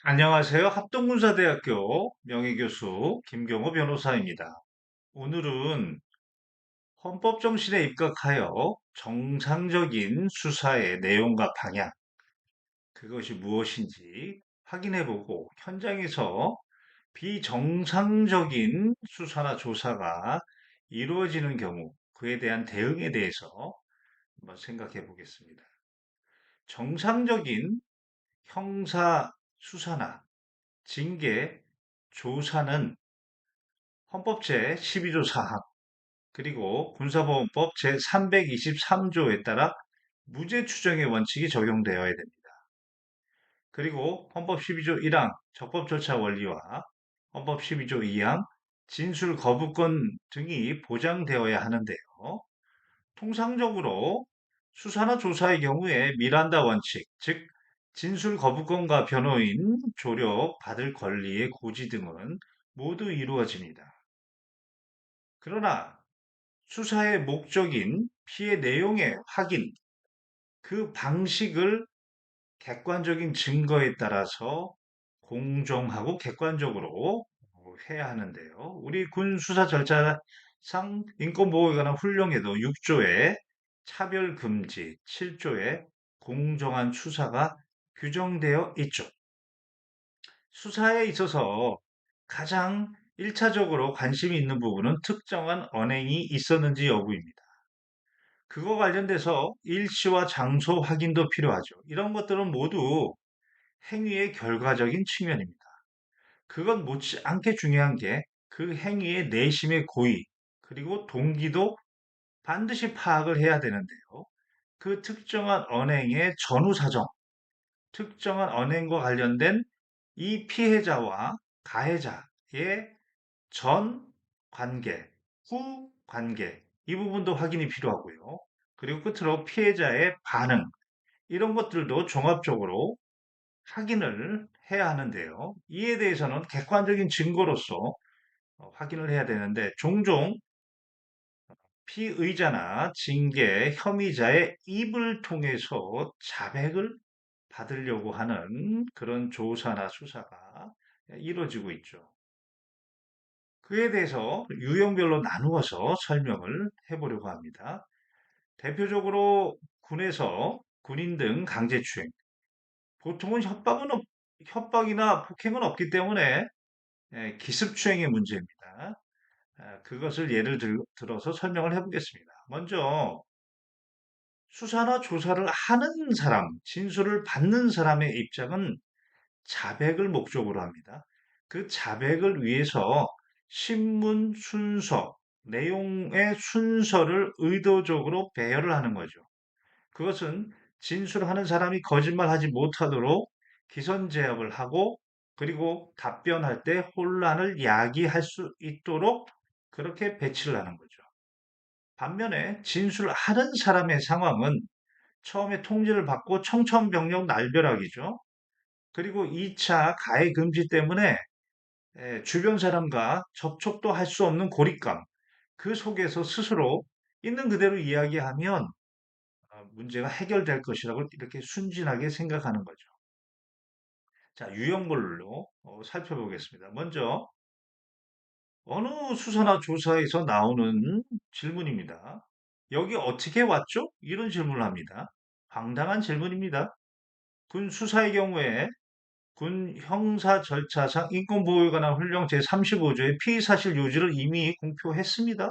안녕하세요. 합동군사대학교 명예교수 김경호 변호사입니다. 오늘은 헌법 정신에 입각하여 정상적인 수사의 내용과 방향, 그것이 무엇인지 확인해보고 현장에서 비정상적인 수사나 조사가 이루어지는 경우 그에 대한 대응에 대해서 한번 생각해 보겠습니다. 정상적인 형사 수사나 징계 조사는 헌법 제12조 4항 그리고 군사보험법 제323조에 따라 무죄 추정의 원칙이 적용되어야 됩니다. 그리고 헌법 12조 1항 적법 절차 원리와 헌법 12조 2항 진술 거부권 등이 보장되어야 하는데요. 통상적으로 수사나 조사의 경우에 미란다 원칙, 즉 진술 거부권과 변호인 조력 받을 권리의 고지 등은 모두 이루어집니다. 그러나 수사의 목적인 피해 내용의 확인, 그 방식을 객관적인 증거에 따라서 공정하고 객관적으로 해야 하는데요. 우리 군 수사 절차상 인권보호에 관한 훈령에도 6조에 차별 금지, 7조에 공정한 수사가 규정되어 있죠. 수사에 있어서 가장 1차적으로 관심이 있는 부분은 특정한 언행이 있었는지 여부입니다. 그거 관련돼서 일시와 장소 확인도 필요하죠. 이런 것들은 모두 행위의 결과적인 측면입니다. 그건 못지않게 중요한 게 그 행위의 내심의 고의, 그리고 동기도 반드시 파악을 해야 되는데요. 그 특정한 언행의 전후 사정, 특정한 언행과 관련된 이 피해자와 가해자의 전 관계, 후 관계, 이 부분도 확인이 필요하고요. 그리고 끝으로 피해자의 반응, 이런 것들도 종합적으로 확인을 해야 하는데요. 이에 대해서는 객관적인 증거로서 확인을 해야 되는데 종종 피의자나 징계 혐의자의 입을 통해서 자백을 받으려고 하는 그런 조사나 수사가 이루어지고 있죠. 그에 대해서 유형별로 나누어서 설명을 해보려고 합니다. 대표적으로 군에서 군인 등 강제추행. 보통은 협박이나 폭행은 없기 때문에 기습추행의 문제입니다. 그것을 예를 들어서 설명을 해보겠습니다. 먼저 수사나 조사를 하는 사람, 진술을 받는 사람의 입장은 자백을 목적으로 합니다. 그 자백을 위해서 신문 순서, 내용의 순서를 의도적으로 배열을 하는 거죠. 그것은 진술하는 사람이 거짓말하지 못하도록 기선 제압을 하고 그리고 답변할 때 혼란을 야기할 수 있도록 그렇게 배치를 하는 거죠. 반면에 진술하는 사람의 상황은 처음에 통지를 받고 청천벽력 날벼락이죠. 그리고 2차 가해 금지 때문에 주변 사람과 접촉도 할 수 없는 고립감, 그 속에서 스스로 있는 그대로 이야기하면 문제가 해결될 것이라고 이렇게 순진하게 생각하는 거죠. 자, 유형별로 살펴보겠습니다. 먼저 어느 수사나 조사에서 나오는 질문입니다. 여기 어떻게 왔죠? 이런 질문을 합니다. 황당한 질문입니다. 군 수사의 경우에 군 형사 절차상 인권보호에 관한 훈령 제35조의 피의사실 요지를 이미 공표했습니다.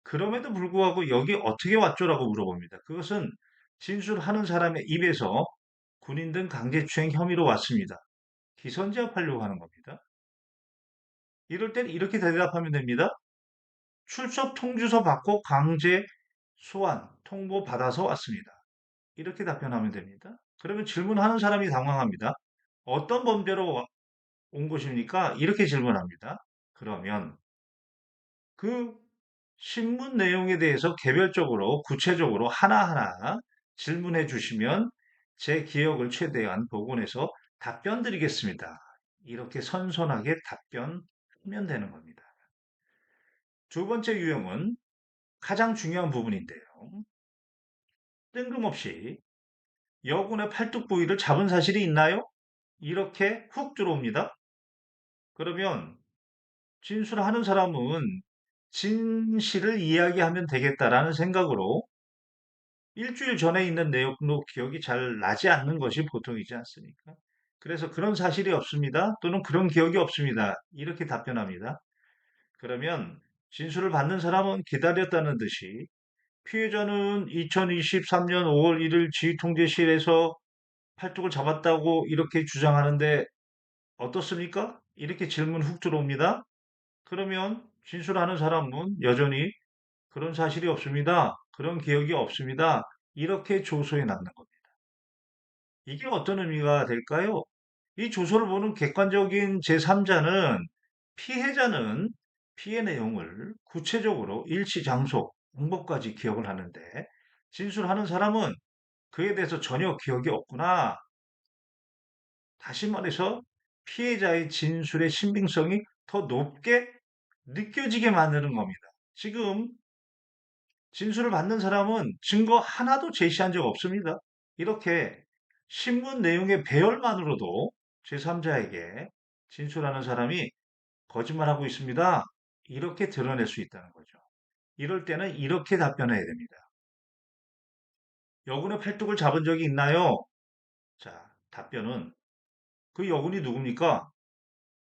그럼에도 불구하고 여기 어떻게 왔죠라고 물어봅니다. 그것은 진술하는 사람의 입에서 군인 등 강제추행 혐의로 왔습니다. 기선제압하려고 하는 겁니다. 이럴 땐 이렇게 대답하면 됩니다. 출석 통지서 받고 강제 소환 통보 받아서 왔습니다. 이렇게 답변하면 됩니다. 그러면 질문하는 사람이 당황합니다. 어떤 범죄로 온 것입니까? 이렇게 질문합니다. 그러면 그 신문 내용에 대해서 개별적으로 구체적으로 하나하나 질문해 주시면 제 기억을 최대한 복원해서 답변 드리겠습니다. 이렇게 선선하게 답변하면 되는 겁니다. 두 번째 유형은 가장 중요한 부분인데요. 뜬금없이 여군의 팔뚝 부위를 잡은 사실이 있나요? 이렇게 훅 들어옵니다. 그러면 진술하는 사람은 진실을 이야기하면 되겠다라는 생각으로 일주일 전에 있는 내용도 기억이 잘 나지 않는 것이 보통이지 않습니까? 그래서 그런 사실이 없습니다. 또는 그런 기억이 없습니다. 이렇게 답변합니다. 그러면 진술을 받는 사람은 기다렸다는 듯이 피해자는 2023년 5월 1일 지휘통제실에서 팔뚝을 잡았다고 이렇게 주장하는데 어떻습니까? 이렇게 질문 훅 들어옵니다. 그러면 진술하는 사람은 여전히 그런 사실이 없습니다. 그런 기억이 없습니다. 이렇게 조소해 놨는 겁니다. 이게 어떤 의미가 될까요? 이 조서를 보는 객관적인 제3자는 피해자는 피해 내용을 구체적으로 일시, 장소, 방법까지 기억을 하는데 진술하는 사람은 그에 대해서 전혀 기억이 없구나. 다시 말해서 피해자의 진술의 신빙성이 더 높게 느껴지게 만드는 겁니다. 지금 진술을 받는 사람은 증거 하나도 제시한 적 없습니다. 이렇게 신문 내용의 배열만으로도 제3자에게 진술하는 사람이 거짓말하고 있습니다. 이렇게 드러낼 수 있다는 거죠. 이럴 때는 이렇게 답변해야 됩니다. 여군의 팔뚝을 잡은 적이 있나요? 자, 답변은 그 여군이 누굽니까?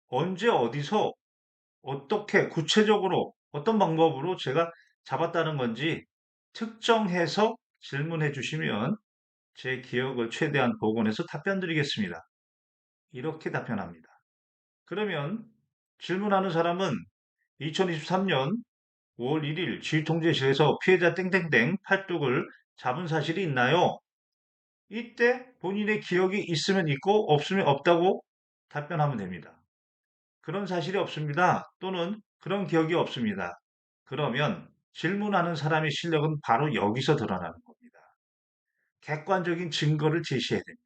언제 어디서 어떻게 구체적으로 어떤 방법으로 제가 잡았다는 건지 특정해서 질문해 주시면 제 기억을 최대한 복원해서 답변 드리겠습니다. 이렇게 답변합니다. 그러면 질문하는 사람은 2023년 5월 1일 지휘통제실에서 피해자 땡땡땡 팔뚝을 잡은 사실이 있나요? 이때 본인의 기억이 있으면 있고 없으면 없다고 답변하면 됩니다. 그런 사실이 없습니다. 또는 그런 기억이 없습니다. 그러면 질문하는 사람의 실력은 바로 여기서 드러나는 겁니다. 객관적인 증거를 제시해야 됩니다.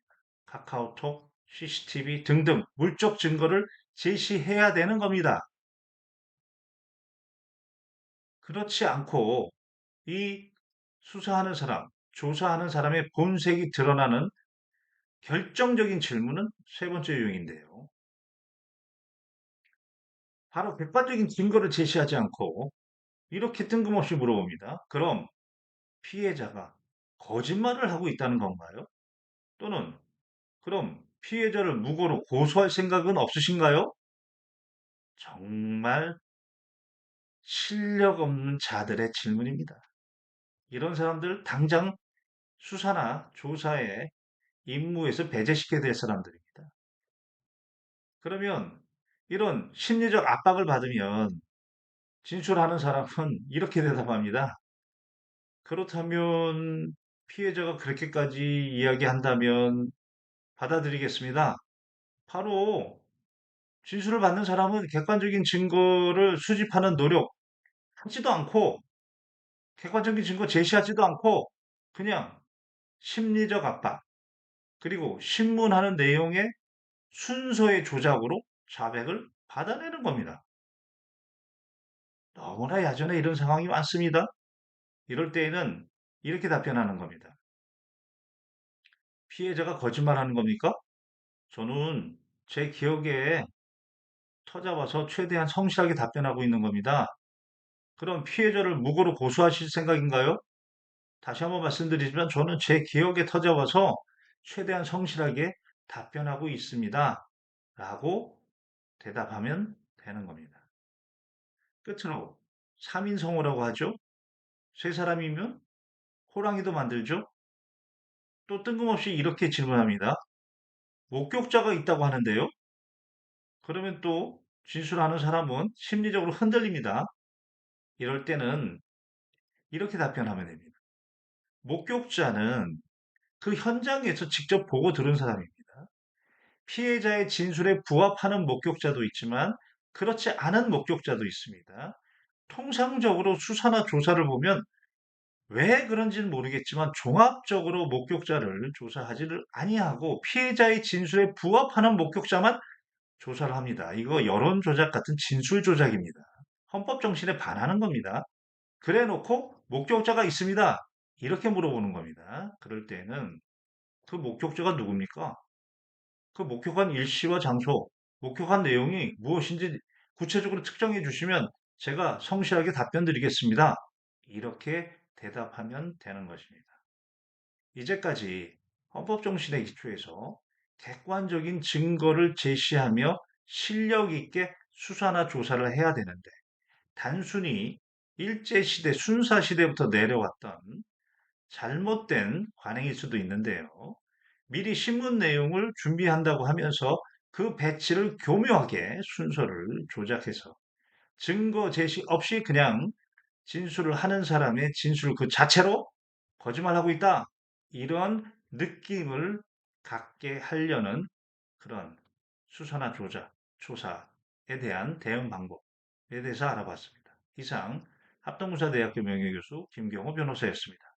카카오톡, CCTV 등등 물적 증거를 제시해야 되는 겁니다. 그렇지 않고 이 수사하는 사람, 조사하는 사람의 본색이 드러나는 결정적인 질문은 세 번째 유형인데요. 바로 객관적인 증거를 제시하지 않고 이렇게 뜬금없이 물어봅니다. 그럼 피해자가 거짓말을 하고 있다는 건가요? 또는 그럼 피해자를 무고로 고소할 생각은 없으신가요? 정말 실력 없는 자들의 질문입니다. 이런 사람들 당장 수사나 조사에 임무에서 배제시켜야 될 사람들입니다. 그러면 이런 심리적 압박을 받으면 진술하는 사람은 이렇게 대답합니다. 그렇다면 피해자가 그렇게까지 이야기한다면 받아들이겠습니다. 바로 진술을 받는 사람은 객관적인 증거를 수집하는 노력 하지도 않고 객관적인 증거 제시하지도 않고 그냥 심리적 압박 그리고 신문하는 내용의 순서의 조작으로 자백을 받아내는 겁니다. 너무나 야전에 이런 상황이 많습니다. 이럴 때에는 이렇게 답변하는 겁니다. 피해자가 거짓말하는 겁니까? 저는 제 기억에 터잡아서 최대한 성실하게 답변하고 있는 겁니다. 그럼 피해자를 무고로 고소하실 생각인가요? 다시 한번 말씀드리지만 저는 제 기억에 터잡아서 최대한 성실하게 답변하고 있습니다. 라고 대답하면 되는 겁니다. 끝으로 3인성어라고 하죠. 세 사람이면 호랑이도 만들죠. 또 뜬금없이 이렇게 질문합니다. 목격자가 있다고 하는데요. 그러면 또 진술하는 사람은 심리적으로 흔들립니다. 이럴 때는 이렇게 답변하면 됩니다. 목격자는 그 현장에서 직접 보고 들은 사람입니다. 피해자의 진술에 부합하는 목격자도 있지만 그렇지 않은 목격자도 있습니다. 통상적으로 수사나 조사를 보면 왜 그런지는 모르겠지만 종합적으로 목격자를 조사하지를 아니하고 피해자의 진술에 부합하는 목격자만 조사를 합니다. 이거 여론 조작 같은 진술 조작입니다. 헌법 정신에 반하는 겁니다. 그래 놓고 목격자가 있습니다. 이렇게 물어보는 겁니다. 그럴 때는 그 목격자가 누굽니까? 그 목격한 일시와 장소, 목격한 내용이 무엇인지 구체적으로 특정해 주시면 제가 성실하게 답변 드리겠습니다. 이렇게 대답하면 되는 것입니다. 이제까지 헌법정신에 기초해서 객관적인 증거를 제시하며 실력 있게 수사나 조사를 해야 되는데 단순히 일제시대, 순사시대부터 내려왔던 잘못된 관행일 수도 있는데요. 미리 신문 내용을 준비한다고 하면서 그 배치를 교묘하게 순서를 조작해서 증거 제시 없이 그냥 진술을 하는 사람의 진술 그 자체로 거짓말하고 있다. 이런 느낌을 갖게 하려는 그런 수사나 조작, 조사에 대한 대응 방법에 대해서 알아봤습니다. 이상 합동구사대학교 명예교수 김경호 변호사였습니다.